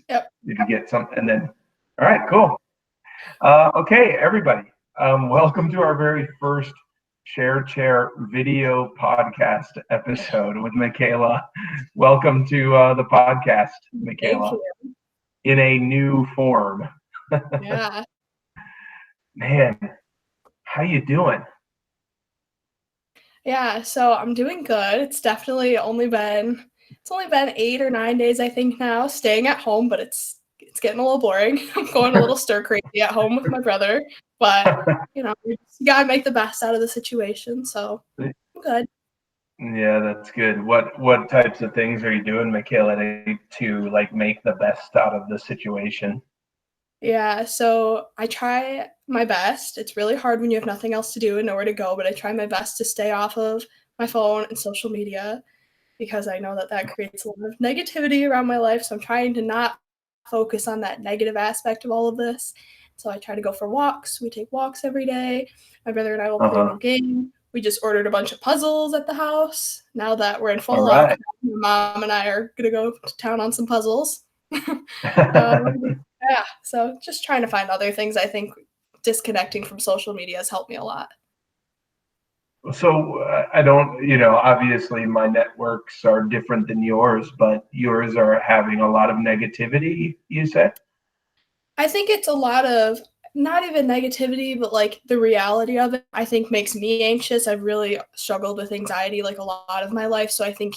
Yep. Did you get some? And then, all right, cool. Okay, everybody. Welcome to our very first Share Chair video podcast episode with Makayla. Welcome to the podcast, Thank Makayla, you. in a new form. Yeah. Man, how you doing? Yeah. So I'm doing good. It's only been 8 or 9 days, I think, now, staying at home, but it's getting a little boring. I'm going a little stir crazy at home with my brother, but you gotta make the best out of the situation. So I'm good. Yeah, that's good. What types of things are you doing, Makayla, to like make the best out of the situation? Yeah, so I try my best. It's really hard when you have nothing else to do and nowhere to go, but I try my best to stay off of my phone and social media because I know that that creates a lot of negativity around my life. So I'm trying to not focus on that negative aspect of all of this. So I try to go for walks. We take walks every day. My brother and I will play a Uh-huh. new game. We just ordered a bunch of puzzles at the house. Now that we're in All full right. lockdown, my mom and I are going to go to town on some puzzles. Yeah, so just trying to find other things. I think disconnecting from social media has helped me a lot. So I don't, obviously my networks are different than yours, but yours are having a lot of negativity, you said? I think it's a lot of not even negativity, but like the reality of it, I think makes me anxious. I've really struggled with anxiety like a lot of my life. So I think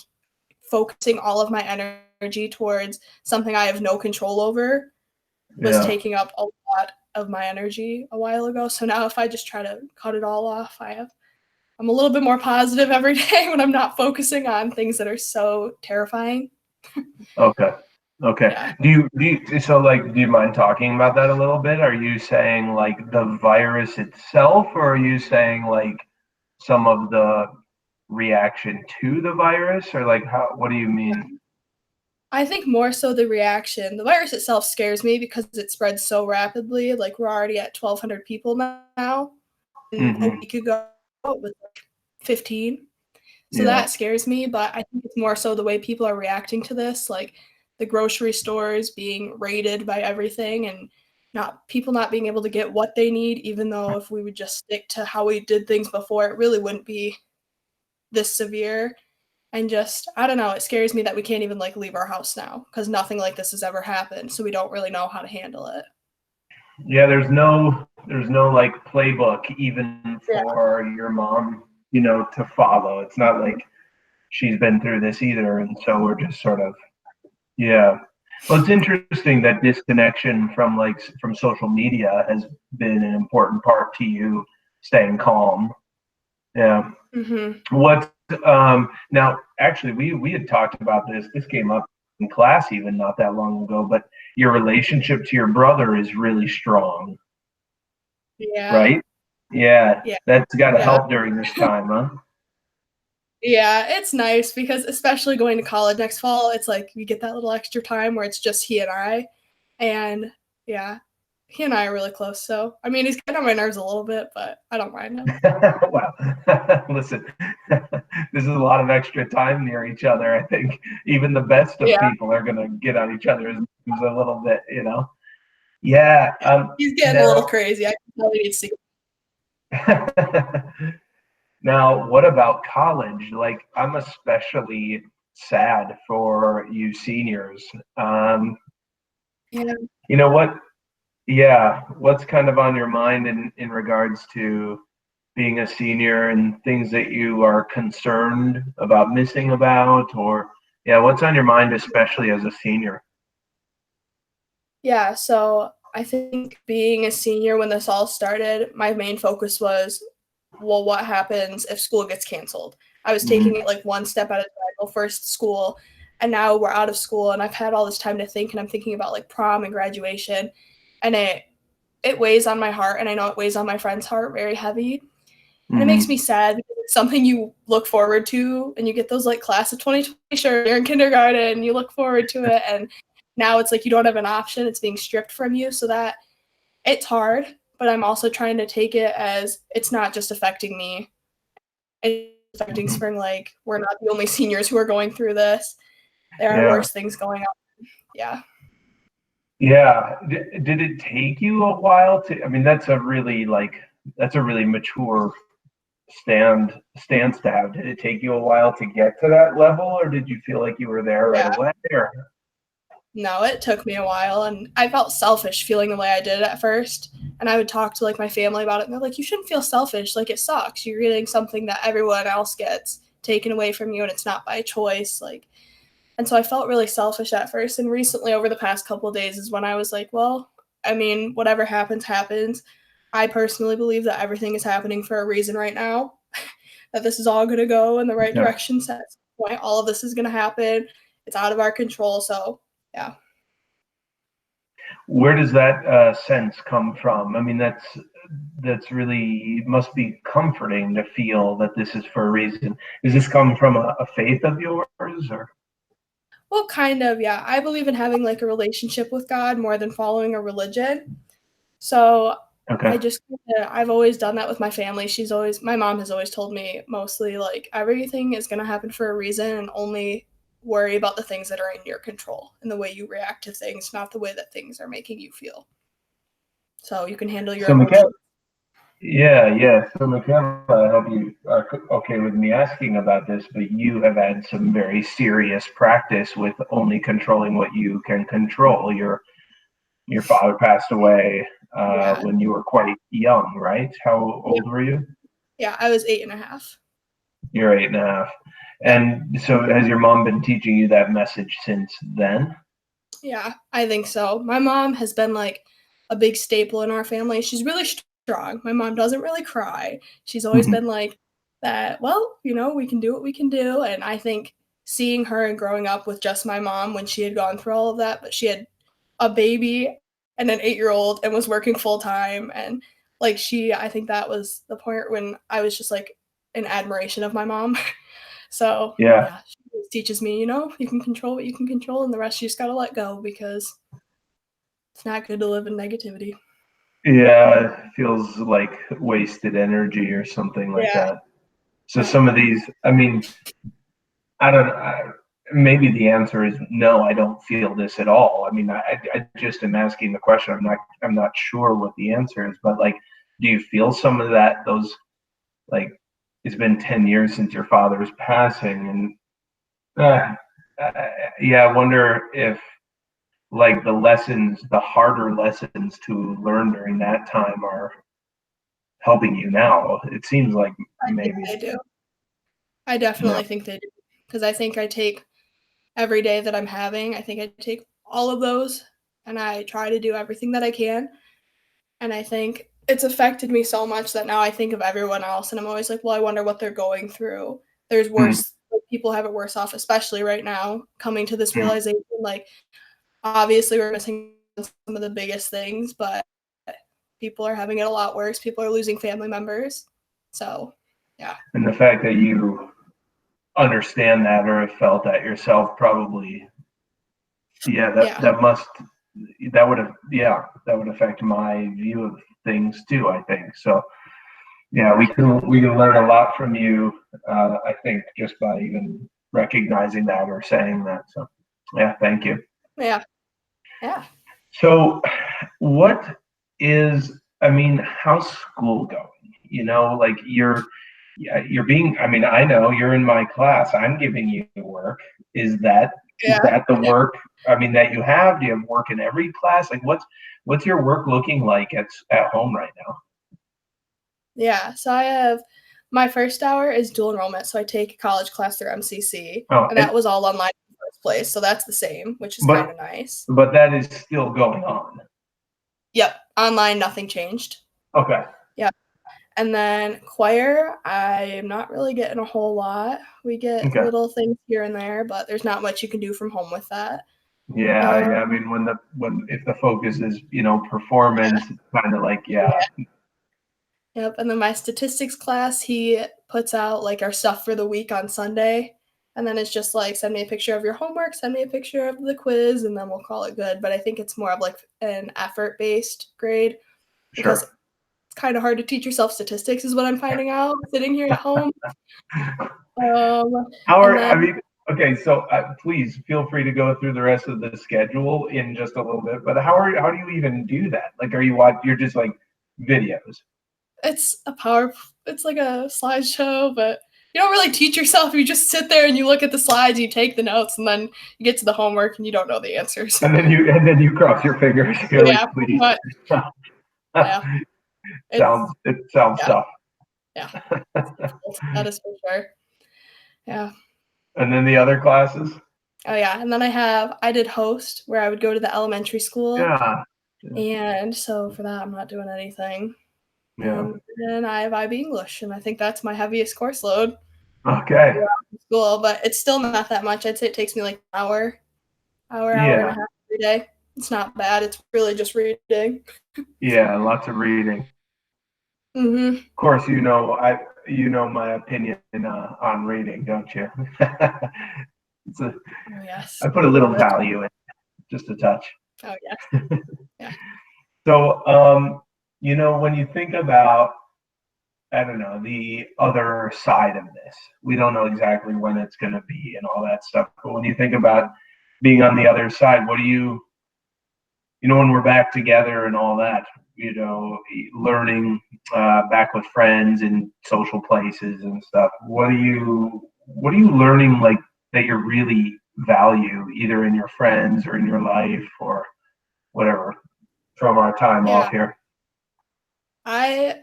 focusing all of my energy towards something I have no control over was Yeah. taking up a lot of my energy a while ago. So now if I just try to cut it all off, I'm a little bit more positive every day when I'm not focusing on things that are so terrifying. Okay. Okay. Yeah. Do you mind talking about that a little bit? Are you saying like the virus itself, or are you saying like some of the reaction to the virus, or like what do you mean? I think more so the reaction. The virus itself scares me because it spreads so rapidly. Like we're already at 1,200 people now. And a Hmm. week ago it was like 15. So Yeah. that scares me, but I think it's more so the way people are reacting to this, like the grocery stores being raided by everything and not being able to get what they need, even though if we would just stick to how we did things before, it really wouldn't be this severe. And just, I don't know, it scares me that we can't even like leave our house now because nothing like this has ever happened. So we don't really know how to handle it. Yeah, there's no like playbook even Yeah. for your mom, to follow. It's not like she's been through this either, and so we're just sort of, yeah. Well, it's interesting that disconnection from social media has been an important part to you staying calm. Yeah. Mm-hmm. What now actually we had talked about this. This came up in class even not that long ago, but your relationship to your brother is really strong, Yeah. right? Yeah, Yeah. that's got to Yeah. help during this time, huh? Yeah, it's nice because especially going to college next fall, it's like you get that little extra time where it's just he and I. And yeah, he and I are really close. So, I mean, he's getting on my nerves a little bit, but I don't mind him. Wow. Listen, this is a lot of extra time near each other. I think even the best of Yeah, people are going to get on each other's nerves a little bit. Yeah. yeah. He's getting a little Now, crazy. I can tell he needs to go. now, what about college? Like, I'm especially sad for you seniors. Um, Yeah. you know what? Yeah, what's kind of on your mind in regards to being a senior and things that you are concerned about missing about, or yeah, what's on your mind, especially as a senior? Yeah, so I think being a senior when this all started, my main focus was, well, what happens if school gets canceled? I was Hmm. taking it like one step at a time. Well, first school, and now we're out of school, and I've had all this time to think, and I'm thinking about like prom and graduation, and it weighs on my heart, and I know it weighs on my friend's heart very heavy, and it makes Hmm. me sad because it's something you look forward to, and you get those like class of 2020 shirts. You're in kindergarten, you look forward to it, and now it's like you don't have an option. It's being stripped from you, so that it's hard. But I'm also trying to take it as it's not just affecting me. It's affecting Hmm. Spring Lake. We're not the only seniors who are going through this. There are Yeah. worse things going on. Yeah. Yeah. Did it take you a while to, I mean, that's a really mature stance to have. Did it take you a while to get to that level, or did you feel like you were there right Yeah. away? Or No, it took me a while, and I felt selfish feeling the way I did at first. And I would talk to like my family about it, and they're like, "You shouldn't feel selfish. Like it sucks. You're getting something that everyone else gets taken away from you, and it's not by choice." Like, and so I felt really selfish at first. And recently, over the past couple of days, is when I was like, "Well, I mean, whatever happens, happens." I personally believe that everything is happening for a reason right now. That this is all going to go in the right yeah. direction. So at some point, all of this is going to happen. It's out of our control. So yeah. Where does that sense come from? I mean, that's really must be comforting to feel that this is for a reason. Does this come from a faith of yours, or Well, kind of, yeah. I believe in having like a relationship with God more than following a religion. So okay? I've always done that with my family. My mom has always told me mostly like everything is going to happen for a reason and only worry about the things that are in your control and the way you react to things, not the way that things are making you feel. So you can handle your So, Mikhail, emotions. yeah, yeah. So, Makayla, I hope you are okay with me asking about this, but you have had some very serious practice with only controlling what you can control. Your father passed away Yeah. when you were quite young, right? How Yeah. old were you? Yeah. I was 8.5. You're 8.5. Yep. And so, has your mom been teaching you that message since then? Yeah, I think so. My mom has been like a big staple in our family. She's really strong. My mom doesn't really cry. She's always Mhm. been like that, well, we can do what we can do. And I think seeing her and growing up with just my mom when she had gone through all of that, but she had a baby and an 8-year old and was working full time. And like I think that was the point when I was just like in admiration of my mom. So, Yeah, yeah, she always teaches me, you can control what you can control, and the rest you just gotta let go because it's not good to live in negativity. yeah. It feels like wasted energy or something like Yeah, that. So, yeah, some of these, I mean, I don't. Maybe the answer is no. I don't feel this at all. I mean, I just am asking the question. I'm not sure what the answer is. But like, do you feel some of that? Those like, it's been 10 years since your father's passing, and yeah, I wonder if like the harder lessons to learn during that time are helping you now. It seems like I think maybe. they do. I Yeah. definitely think they do because I think I take every day that I'm having, I think I take all of those and I try to do everything that I can, and I think it's affected me so much that now I think of everyone else, and I'm always like, "Well, I wonder what they're going through." There's Mm, worse like, people have it worse off, especially right now, coming to this mm. realization, like, obviously, we're missing some of the biggest things, but people are having it a lot worse. People are losing family members. So, yeah. And the fact that you understand that or have felt that yourself probably, yeah, Yeah. that would have, yeah, that would affect my view of things too, I think. So, yeah, we can learn a lot from you, I think, just by even recognizing that or saying that. So, yeah, thank you. Yeah. Yeah. So, what is, I mean, how's school going? Like yeah, you're being, I mean, I know you're in my class. I'm giving you work. Is that is Yeah. that the work, I mean, that you have? Do you have work in every class? Like what's your work looking like at home right now? Yeah. So I have my first hour is dual enrollment. So I take a college class through MCC, Oh, and that was all online in the first place. So that's the same, which is kind but of nice. but that is still going on. Yep. Online, nothing changed. Okay. Yeah. And then choir, I am not really getting a whole lot. We get Okay. little things here and there, but there's not much you can do from home with that. Yeah, Um, yeah. I mean, when if the focus is, performance, it's kind of like, yeah, yeah. Yep, and then my statistics class, he puts out, like, our stuff for the week on Sunday, and then it's just like, "Send me a picture of your homework, send me a picture of the quiz, and then we'll call it good," but I think it's more of, like, an effort-based grade because sure. it's kinda hard to teach yourself statistics is what I'm finding out sitting here at home, um, How and are, then I mean, Okay, so please feel free to go through the rest of the schedule in just a little bit. But how do you even do that? Like, are you watch? You're just like videos. It's a power it's like a slideshow, but you don't really teach yourself. You just sit there and you look at the slides, you take the notes, and then you get to the homework and you don't know the answers. And then you cross your fingers. You're like, Yeah, pretty please. much. Yeah. It's It sounds yeah, tough. yeah. It's difficult. That is for sure. Yeah. And then the other classes? Oh yeah. And then I did host where I would go to the elementary school. Yeah. Yeah. And so for that I'm not doing anything. Yeah. And then I have IB English, and I think that's my heaviest course load Okay. throughout school, but it's still not that much. I'd say it takes me like an hour and a Yeah. half every day. It's not bad. It's really just reading. Yeah. Lots of reading. Mm-hmm. Of course, you know my opinion on reading, don't you? it's a, Oh yes, I put a I little love it. value in, just a touch. Oh yeah, yeah, So, when you think about, I don't know, the other side of this, we don't know exactly when it's going to be and all that stuff. But when you think about being on the other side, what do when we're back together and all that, learning back with friends and social places and stuff, what are you learning like that you really value either in your friends or in your life or whatever from our time yeah. off here? I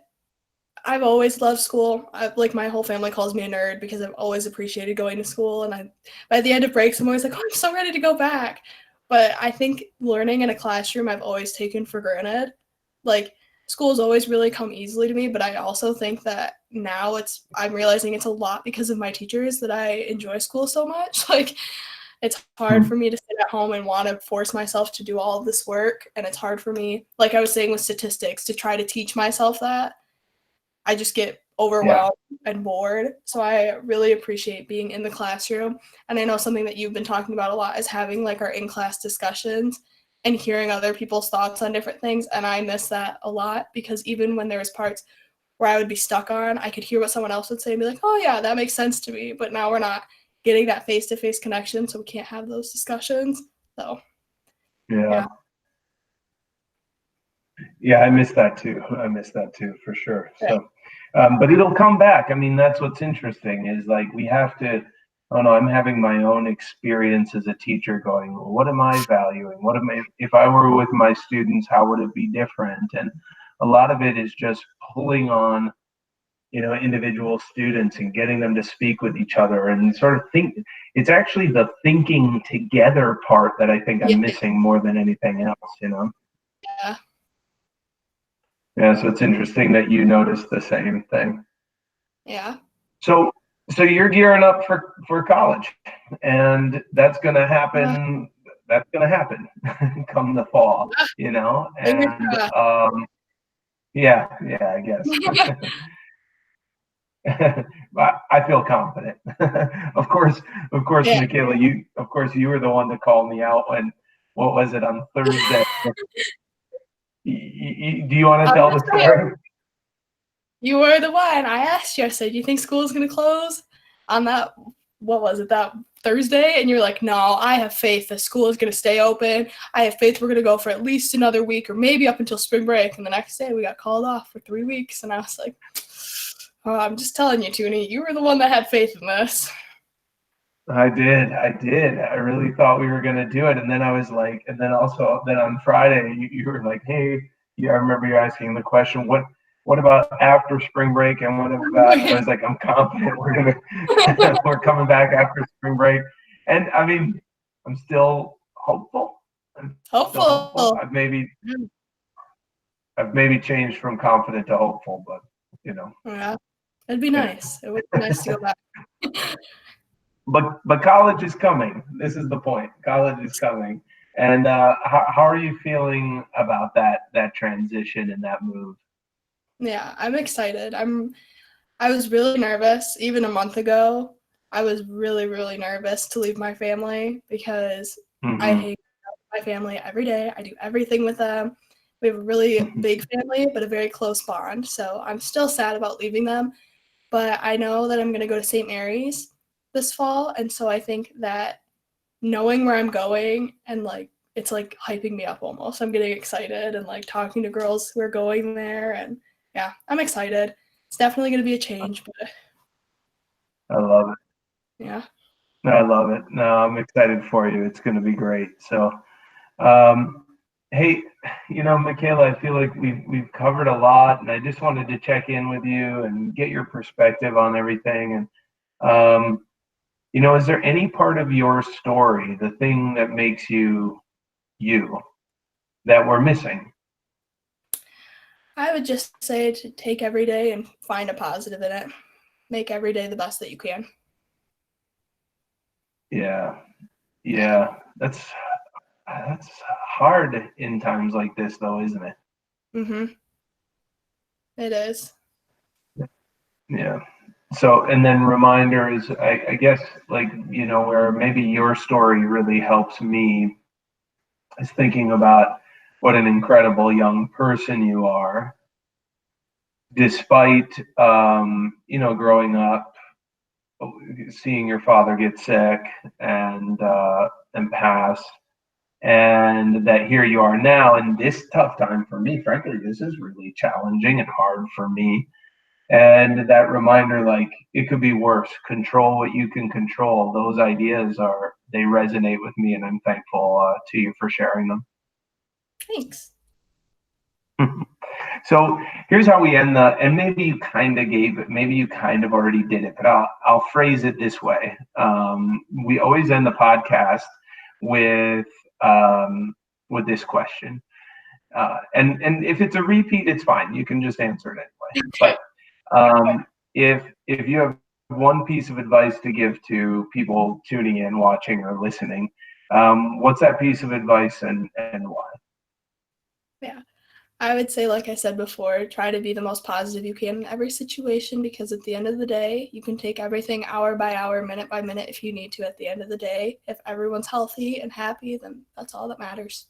I've always loved school. Like my whole family calls me a nerd because I've always appreciated going to school, and by the end of breaks, I'm always like, oh, I'm so ready to go back. But I think learning in a classroom, I've always taken for granted. Like school's always really come easily to me, but I also think that now I'm realizing it's a lot because of my teachers that I enjoy school so much. Like it's hard Hmm. for me to sit at home and want to force myself to do all of this work, and it's hard for me, like I was saying with statistics, to try to teach myself that. I just get Yeah, overwhelmed and bored. So I really appreciate being in the classroom. And I know something that you've been talking about a lot is having like our in class discussions and hearing other people's thoughts on different things. And I miss that a lot because even when there was parts where I would be stuck on, I could hear what someone else would say and be like, oh, yeah, that makes sense to me. But now we're not getting that face to face connection. So we can't have those discussions. So, yeah, yeah. yeah. I miss that too. I miss that too for sure. Right. So, but it'll come back. I mean, that's what's interesting is like we have to. Oh no, I'm having my own experience as a teacher. Going, well, what am I valuing? What am I? If I were with my students, how would it be different? And a lot of it is just pulling on individual students and getting them to speak with each other and sort of think. It's actually the thinking together part that I think Yeah. I'm missing more than anything else. Yeah. Yeah, so it's interesting that you noticed the same thing. Yeah. So so you're gearing up for college, and Uh, that's going to happen come the fall, fingers and crossed. yeah, yeah, I guess. But I feel confident. Of course, Yeah. Makayla, you were the one to call me out when, what was it, on Thursday? Do you want to I tell was the there. story? You were the one. I asked you, I said, "Do you think school is going to close on that, what was it, that Thursday?" And you're like, "No, I have faith that school is going to stay open. I have faith we're going to go for at least another week or maybe up until spring break." And the next day we got called off for 3 weeks. And I was like, oh, I'm just telling you, Toonie, you were the one that had faith in this. I did. I really thought we were gonna do it, and then I was like, and then also, then on Friday, you were like, "Hey, yeah, I remember you asking the question, what about after spring break, and what about?" I was like, "I'm confident we're coming back after spring break," and I mean, I'm still hopeful. I'm still hopeful. Hopeful. I've maybe changed from confident to hopeful, but you know, Yeah, it'd be yeah. nice. It would be nice to go back. But college is coming. This is the point. College is coming. And how are you feeling about that transition and that move? Yeah, I'm excited. I was really nervous even a month ago. I was really, really nervous to leave my family because I Hmm. hang out with my family every day. I do everything with them. We have a really big family, but a very close bond. So I'm still sad about leaving them, but I know that I'm going to go to St. Mary's. this fall, and so I think that knowing where I'm going and like it's like hyping me up almost. I'm getting excited and like talking to girls who are going there, and yeah, I'm excited. It's definitely going to be a change, but I love it. yeah. I love it. No, I'm excited for you. It's going to be great. So, um, hey, Makayla, I feel like we've covered a lot, and I just wanted to check in with you and get your perspective on everything. And is there any part of your story, the thing that makes you you, that we're missing? I would just say to take every day and find a positive in it. Make every day the best that you can. Yeah, Yeah. yeah. That's hard in times like this, though, isn't it? Mhm. It is. Yeah. So, and then reminders, I guess, like, where maybe your story really helps me is thinking about what an incredible young person you are, despite, growing up, seeing your father get sick and pass, and that here you are now in this tough time for me. Frankly, this is really challenging and hard for me. And that reminder, like, it could be worse. Control what you can control. Those ideas they resonate with me, and I'm thankful to you for sharing them. Thanks. So here's how we end and maybe you kind of gave it, maybe you kind of already did it, but I'll phrase it this way. We always end the podcast with this question, and if it's a repeat, it's fine. You can just answer it anyway. Okay. But if you have one piece of advice to give to people tuning in, watching, or listening, what's that piece of advice and why? Yeah. I would say, like I said before, try to be the most positive you can in every situation, because at the end of the day, you can take everything hour by hour, minute by minute if you need to. At the end of the day, if everyone's healthy and happy, then that's all that matters.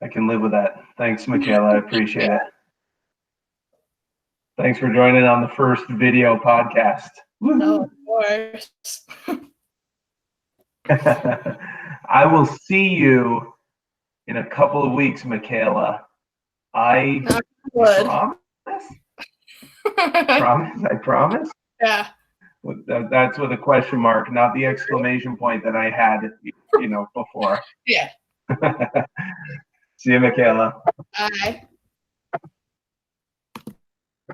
I can live with that. Thanks, Makayla. I appreciate Yeah. it. Thanks for joining on the first video podcast. No, of course. I will see you in a couple of weeks, Makayla. I Knock on wood. promise. Promise. I promise. Yeah. That's with a question mark, not the exclamation point that I had, before. Yeah. See you, Makayla. Bye.